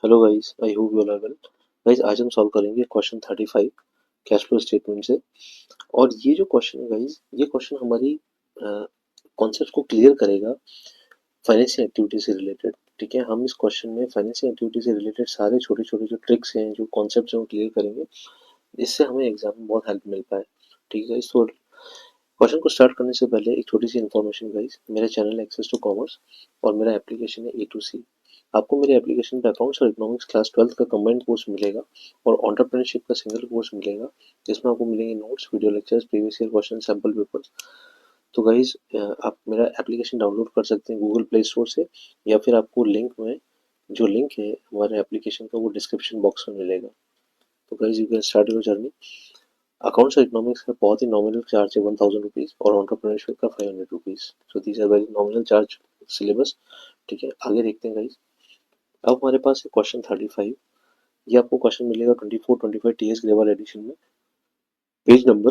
Hello guys, I hope you are well. Guys, आज हम solve करेंगे क्वेश्चन 35 कैश फ्लो स्टेटमेंट से। और ये जो क्वेश्चन है गाइस, ये क्वेश्चन हमारी कॉन्सेप्ट को क्लियर करेगा फाइनेंशियल एक्टिविटी से रिलेटेड। ठीक है, हम इस क्वेश्चन में फाइनेंशियल एक्टिविटी से रिलेटेड सारे छोटे छोटे जो ट्रिक्स हैं, जो कॉन्सेप्ट हैं, वो क्लियर करेंगे। इससे हमें एग्जाम में बहुत हेल्प मिल पाए। ठीक है गाइस, तो क्वेश्चन को स्टार्ट करने से पहले एक छोटी सी इन्फॉर्मेशन गाइस। मेरा चैनल एक्सेस टू कॉमर्स और मेरा एप्लीकेशन है A2C। आपको मेरे एप्लीकेशन पे अकाउंट्स और इकोनॉमिक्स क्लास 12 का कंबाइंड कोर्स मिलेगा और एंटरप्रेन्योरशिप का सिंगल कोर्स मिलेगा, जिसमें आपको मिलेंगे notes, video lectures, previous year question, sample papers. तो गाइज, आप मेरा एप्लीकेशन डाउनलोड कर सकते हैं गूगल प्ले स्टोर से, या फिर आपको लिंक में, जो लिंक है हमारे एप्लीकेशन का, वो डिस्क्रिप्शन बॉक्स में मिलेगा। तो guys, you can start your journey. Accounts और इकोनॉमिक्स का बहुत ही नॉमिनल चार्ज है 1000 रुपीज़, और एंटरप्रेन्योरशिप का 500 rupees. So these are very nominal charge syllabus. ठीक है, आगे देखते हैं गाइज। अब हमारे पास है क्वेश्चन 35। ये आपको क्वेश्चन मिलेगा 24-25 TS ग्रेवल एडिशन में, पेज नंबर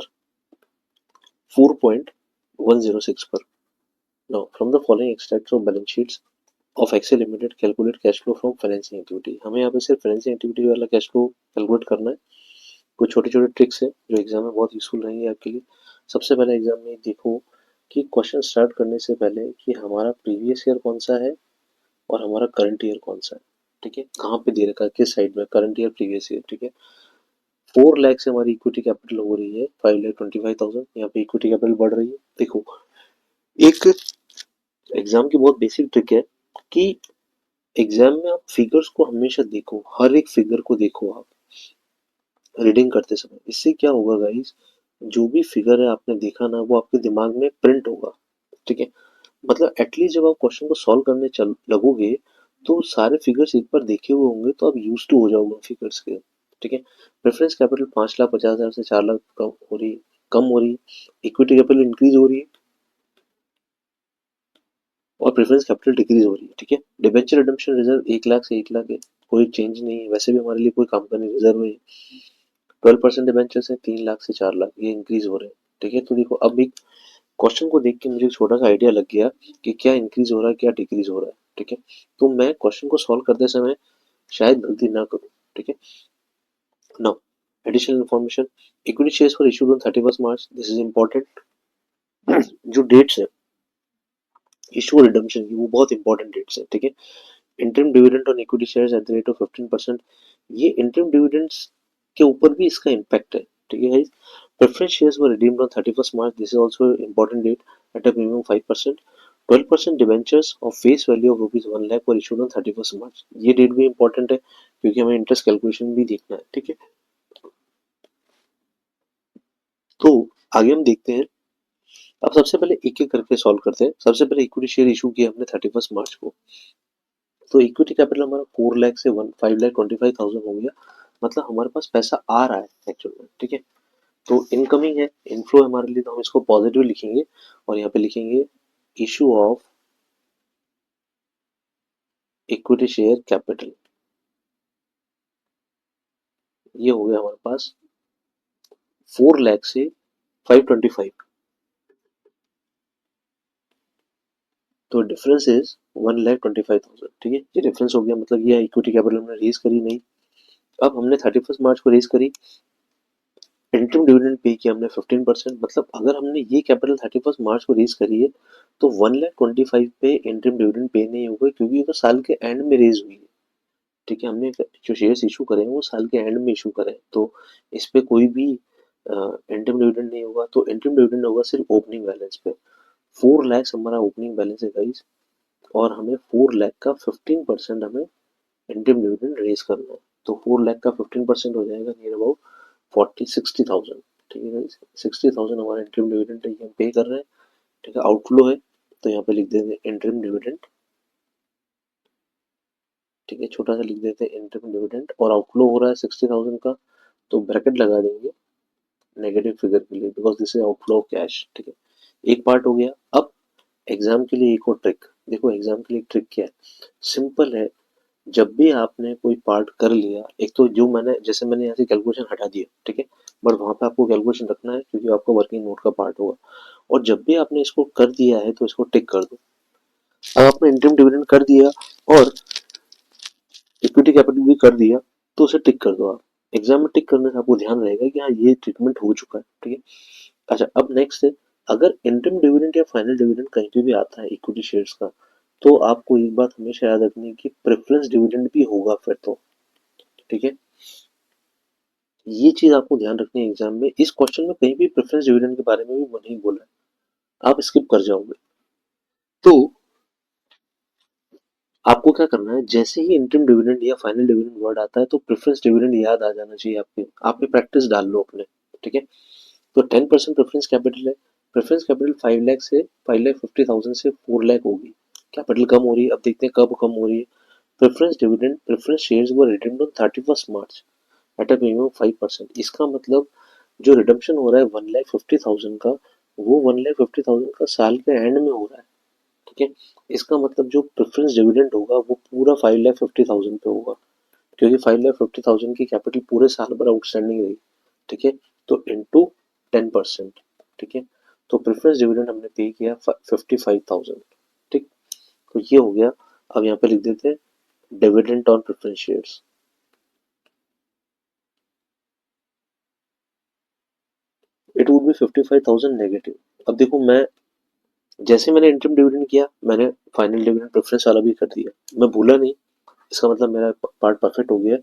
4.106 पर। Now from the following extracts of balance sheets of Excel limited calculate cash flow from financing activity. हमें यहाँ पे सिर्फ फाइनेंसिंग एक्टिविटी वाला कैश फ्लो कैलकुलेट करना है। कुछ छोटे छोटे ट्रिक्स है जो एग्जाम में बहुत यूजफुल रहेंगे आपके लिए। सबसे पहले एग्जाम में देखो कि क्वेश्चन स्टार्ट करने से पहले कि हमारा प्रीवियस ईयर कौन सा है और हमारा करंट ईयर कौन सा है। ठीक है, कहाँ पे दे रखा है, किस साइड में, करंट ईयर, प्रीवियस ईयर। ठीक है, 4 लाख से हमारी इक्विटी कैपिटल हो रही है 5,25,000। यहाँ पे इक्विटी कैपिटल बढ़ रही है। देखो, एक एग्जाम की बहुत बेसिक ट्रिक है कि एग्जाम में आप फिगर्स को हमेशा देखो, हर एक फिगर को देखो आप रीडिंग करते समय। इससे क्या होगा गाइस, जो भी फिगर है आपने देखा ना, वो आपके दिमाग में प्रिंट होगा। ठीक है, मतलब एटलीस्ट जब आप क्वेश्चन को सॉल्व करने चल लगोगे, तो सारे फिगर्स एक बार देखे हुए होंगे, तो आप यूज टू हो जाओगे उन फिगर्स के। ठीक है, प्रेफरेंस कैपिटल 5,50,000 से 4 लाख कम हो रही, इक्विटी कैपिटल इंक्रीज हो रही है, और प्रेफरेंस कैपिटल डिक्रीज हो रही है। ठीक है, डिबेंचर रिडम्पशन रिजर्व 1 लाख से 1 लाख है, कोई चेंज नहीं है, वैसे भी हमारे लिए कोई काम का नहीं, रिजर्व है। 12% डिबेंचर से 3 लाख से 4 लाख, ये इंक्रीज हो रहे हैं। ठीक है, तो देखो, अब एक क्वेश्चन को देख के मुझे एक छोटा सा आइडिया लग गया कि क्या इंक्रीज हो रहा है, क्या डिक्रीज हो रहा है। ठीक है, तो मैं क्वेश्चन को सॉल्व करते समय शायद गलती ना करूं। ठीक है, now additional information, equity shares for issued on 31 March. This is important. जो डेट्स है इशू रिडम्पशन की, वो बहुत इंपॉर्टेंट डेट्स है। ठीक है, interim dividend on equity shares at the rate of 15%। ये इंटरिम डिविडेंड्स के ऊपर भी इसका इम्पैक्ट है। ठीक है guys, preference shares were redeemed on 31 March. This is also important date at a minimum 5%। 12% debentures of face value of ₹1,00,000 were issued on 31 March. ये date भी इंपॉर्टेंट है, क्योंकि हमें इंटरेस्ट कैलकुलेशन भी देखना है। ठीक है, तो आगे हम देखते हैं। अब सबसे पहले एक एक करके सॉल्व करते हैं। सबसे पहले इक्विटी शेयर इशू किया हमने 31 मार्च को। तो इक्विटी कैपिटल हमारा 4 लाख से 5,25,000 हो गया। मतलब हमारे पास पैसा आ रहा है एक्चुअल में। ठीक है, तो इनकमिंग है, इनफ्लो है हमारे लिए, तो हम इसको पॉजिटिव लिखेंगे और यहाँ पे लिखेंगे issue of equity share capital. ये हो गया हमारे पास 4 लाख से 525। तो डिफरेंस इज 1,25,000। ठीक है, ये डिफरेंस हो गया, मतलब ये इक्विटी कैपिटल हमने रेज करी नहीं। अब हमने 31 मार्च को रेज करी, इंटरिम डिविडेंड पे किया हमने 15%। मतलब अगर हमने ये कैपिटल 31 मार्च को रेज करी है, तो 1,25,000 पे इंटरिम डिविडेंड पे नहीं होगा, क्योंकि ये तो साल के एंड में रेज हुई है। ठीक है, हमने जो शेयर्स इशू करे हैं वो साल के एंड में इशू करें, तो इस पे कोई भी इंटरिम डिविडेंड नहीं होगा। तो इंटरिम डिविडेंड होगा सिर्फ ओपनिंग बैलेंस पे। 4 लाख हमारा ओपनिंग बैलेंस है गाइस, और हमें 4 लाख का 15% हमें इंटरिम डिविडेंड रेज करना है। तो 4 लाख का 15% हो जाएगा नियर अबाउट 60,000। ठीक है गाइस, 60,000 हमारा इंटरिम डिविडेंड है, ये हम पे कर रहे हैं। ठीक है, आउटफ्लो है, तो यहाँ पे लिख देंगे इंटरिम डिविडेंड। ठीक है, छोटा सा लिख देते हैं इंटरिम डिविडेंड, और आउटफ्लो हो रहा है 60,000 का, तो ब्रैकेट लगा देंगे नेगेटिव फिगर के लिए, because this is outflow of cash. ठीक है, एक पार्ट हो गया। अब एग्जाम के लिए एक और ट्रिक देखो। एग्जाम के लिए ट्रिक क्या है, सिंपल है। जब भी आपने कोई पार्ट कर लिया, एक तो जो मैंने, जैसे मैंने यहाँ से कैलकुलेशन हटा दिया, ठीक है, बट वहां पे आपको कैलकुलेशन रखना है, क्योंकि आपका वर्किंग नोट का पार्ट होगा। और जब भी आपने इसको कर दिया है, तो इसको टिक कर दो। अब आपने इंटरिम डिविडेंड कर दिया, और इक्विटी कैपिटल भी कर दिया तो उसे टिक कर दो आप। एग्जाम में टिक करने से आपको ध्यान रहेगा कि हाँ ये ट्रीटमेंट हो चुका है, ठीक है। अच्छा, अब नेक्स्ट है, अगर इंटरिम डिविडेंड या फाइनल डिविडेंड कहीं पे भी आता है इक्विटी शेयर्स का, तो आपको एक बात हमेशा याद रखनी है कि प्रेफरेंस डिविडेंड भी होगा फिर तो, ठीक है। ये चीज आपको ध्यान रखनी है एग्जाम में। इस क्वेश्चन में कहीं भी प्रेफरेंस डिविडेंड के बारे में भी नहीं बोला है, आप स्किप कर जाओगे। तो आपको क्या करना है, जैसे ही इंटरिम डिविडेंड या फाइनल डिविडेंड वर्ड आता है तो प्रेफरेंस डिविडेंड याद आ जाना चाहिए आपके, आप में प्रैक्टिस डाल लो अपने, ठीक है। तो 10% प्रेफरेंस कैपिटल है। प्रेफरेंस कैपिटल 5 लाख से 5,50,000 से 4 लाख होगी। कैपिटल कम हो रही है, अब देखते हैं कब कम हो रही है। Preference dividend, preference shares were redeemed on 31 March at a premium 5%। इसका मतलब जो रिडम्पशन हो रहा है 1,50,000 का, वो 1,50,000 का साल के एंड में हो रहा है, ठीक है। इसका मतलब जो प्रेफरेंस डिविडेंड होगा वो पूरा 5,50,000 पे होगा, क्योंकि 5,50,000 की कैपिटल पूरे साल भर आउटस्टैंडिंग रही, ठीक है। तो इंटू 10%, ठीक है। तो प्रेफरेंस डिविडेंड हमने पे किया 55,000, ठीक। तो ये हो गया। अब यहाँ पे लिख देते हैं dividend on preference shares, it would B 55,000 negative. अब देखो, मैं जैसे मैंने इंटरम डिविडेंड किया, मैंने फाइनल डिविडेंड प्रेफरेंस वाला भी कर दिया, मैं भूला नहीं, इसका मतलब मेरा पार्ट परफेक्ट हो गया।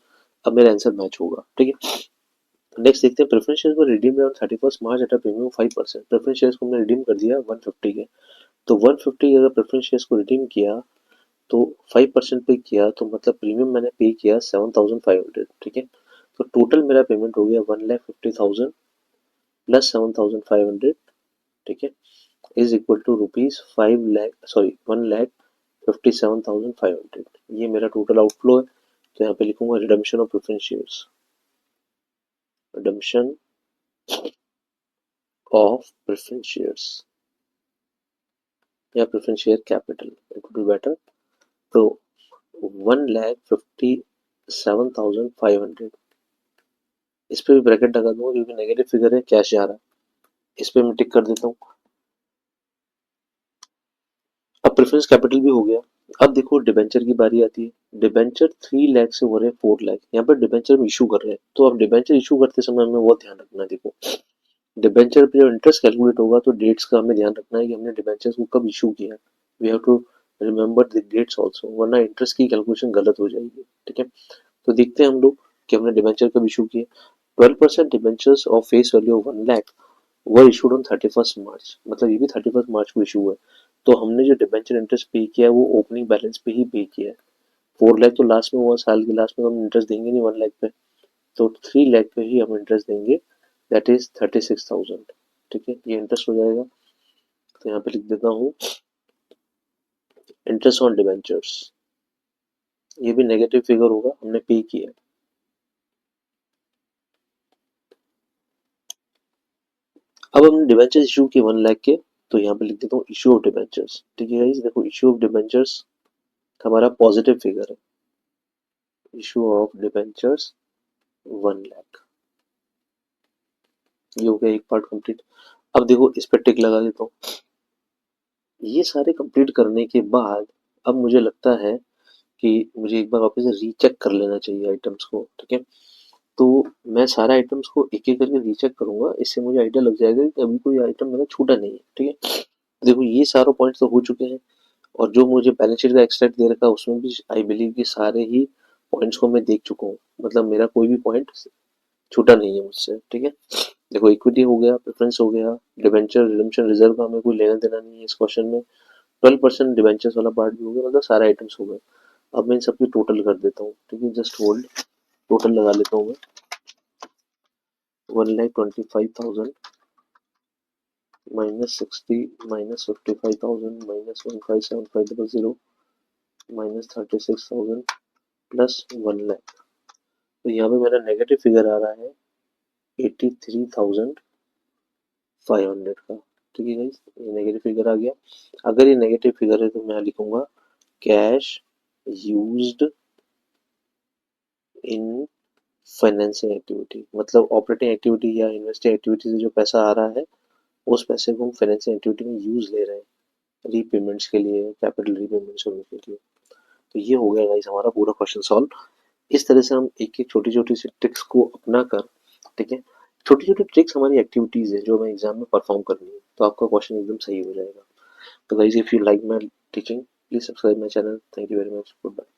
अब मेरा आंसर मैच होगा, ठीक है। नेक्स्ट देखते हैं, प्रेफरेंस शेयर्स को redeem on 31 March at a premium 5%। Preference shares को हमने रिडीम कर दिया 150 के। तो 150 अगर प्रेफरेंस शेयर्स को रिडीम किया तो 5% पे किया, तो मतलब प्रीमियम मैंने पे किया 7,500, ठीक है। तो टोटल मेरा पेमेंट हो गया 1,50,000 प्लस 7,500, ठीक है, is equal to rupees 5 lakh, sorry 1,57,500। ये मेरा टोटल आउटफ्लो है। तो यहाँ पे लिखूंगा redemption of preference shares, redemption of preference shares या preference share capital, it would be better. तो 1,57,500, इस पे भी ब्रैकेट लगा दूंगा क्योंकि नेगेटिव फिगर है, कैश जा रहा है। इस पे मैं टिक कर देता हूँ। अब प्रेफरेंस कैपिटल भी हो गया। अब देखो डिबेंचर की बारी आती है। डिबेंचर 3 लाख से हो रहे हैं 4 लाख, यहाँ पर डिबेंचर इशू कर रहे हैं, तो अब डिबेंचर इशू करते समय हमें वो ध्यान रखना है। देखो, डिबेंचर पे जब इंटरेस्ट कैलकुलेट होगा तो डेट्स का हमें ध्यान रखना है कि हमने डिबेंचर को कब इशू किया। We have to remember the dates also, वरना इंटरेस्ट की कैलकुलेशन गलत हो जाएगी, ठीक है। तो देखते हैं हम लोग कि हमने डिबेंचर कब इशू किया। 12% debentures of face value of 1 lakh were issued on 31 मार्च, मतलब ये भी 31 मार्च को इशू है। तो हमने जो डिबेंचर इंटरेस्ट पे किया है वो ओपनिंग बैलेंस पे ही पे किया है। 4 लाख तो लास्ट में हुआ, साल के लास्ट में हम इंटरेस्ट देंगे नहीं 1 लाख पे, तो 3 लाख पे ही हम इंटरेस्ट देंगे, दैट इज 36,000, ठीक है। ये इंटरेस्ट हो जाएगा। तो यहाँ पे लिख देता हूँ इंटरेस्ट ऑन डिबेंचर्स, ये भी नेगेटिव फिगर होगा, हमने पे किया है। अब हमने डिबेंचर्स इशू किए 1 लाख के, तो यहाँ पे लिख देता हूँ इशू ऑफ डिबेंचर्स, ठीक है गाइस। देखो इशू ऑफ डिबेंचर्स हमारा पॉजिटिव फिगर है, इशू ऑफ डिबेंचर्स 1 लाख। ये हो गया एक पार्ट कंप्लीट। अब देखो इस पर टिक लगा देता हूँ। ये सारे कंप्लीट करने के बाद अब मुझे लगता है कि मुझे एक बार वापस से रीचेक कर लेना चाहिए आइटम्स को, ठीक है। तो मैं सारे आइटम्स को एक एक करके रीचेक करूंगा, इससे मुझे आइडिया लग जाएगा कि अभी कोई आइटम मेरा छूटा नहीं है, ठीक है। देखो ये सारे पॉइंट्स तो हो चुके हैं, और जो मुझे बैलेंस शीट का एक्सट्रैक्ट दे रखा है उसमें भी आई बिलीव कि सारे ही पॉइंट्स को मैं देख चुका हूँ, मतलब मेरा कोई भी पॉइंट छूटा नहीं है मुझसे, ठीक है। देखो इक्विटी हो गया, प्रेफरेंस हो गया, डिबेंचर रिडम्पशन रिजर्व का हमें कोई लेना देना नहीं है इस क्वेश्चन में, 12% डिबेंचर्स वाला पार्ट भी हो गया, मतलब सारे आइटम्स हो गए। अब मैं इन सबकी टोटल कर देता हूँ, ठीक है, जस्ट होल्ड, टोटल लगा लेता हूँ मैं। 1,25,000 -60 -55,000 -157500 -36,000 प्लस 1 लाख। तो यहाँ पे मेरा नेगेटिव फिगर आ रहा है 83,500 का, ठीक है गाइस, ये नेगेटिव फिगर आ गया। अगर ये नेगेटिव फिगर है तो मैं लिखूंगा cash used in financing activity, मतलब ऑपरेटिंग एक्टिविटी या इन्वेस्टिंग एक्टिविटी से जो पैसा आ रहा है उस पैसे को हम फाइनेंसिंग एक्टिविटी में यूज ले रहे हैं रीपेमेंट्स के लिए, कैपिटल रीपेमेंट्स होने के लिए। तो ये हो गया गाइस हमारा पूरा क्वेश्चन सॉल्व। इस तरह से हम एक-एक छोटी-छोटी सी ट्रिक्स को अपना कर, ठीक है, छोटी-छोटी ट्रिक्स हमारी एक्टिविटीज़ है जो हमें एग्ज़ाम में परफ़ॉर्म करनी है, तो आपका क्वेश्चन एकदम सही हो जाएगा। तो guys if you like my teaching please subscribe my channel. Thank you very much. Good bye.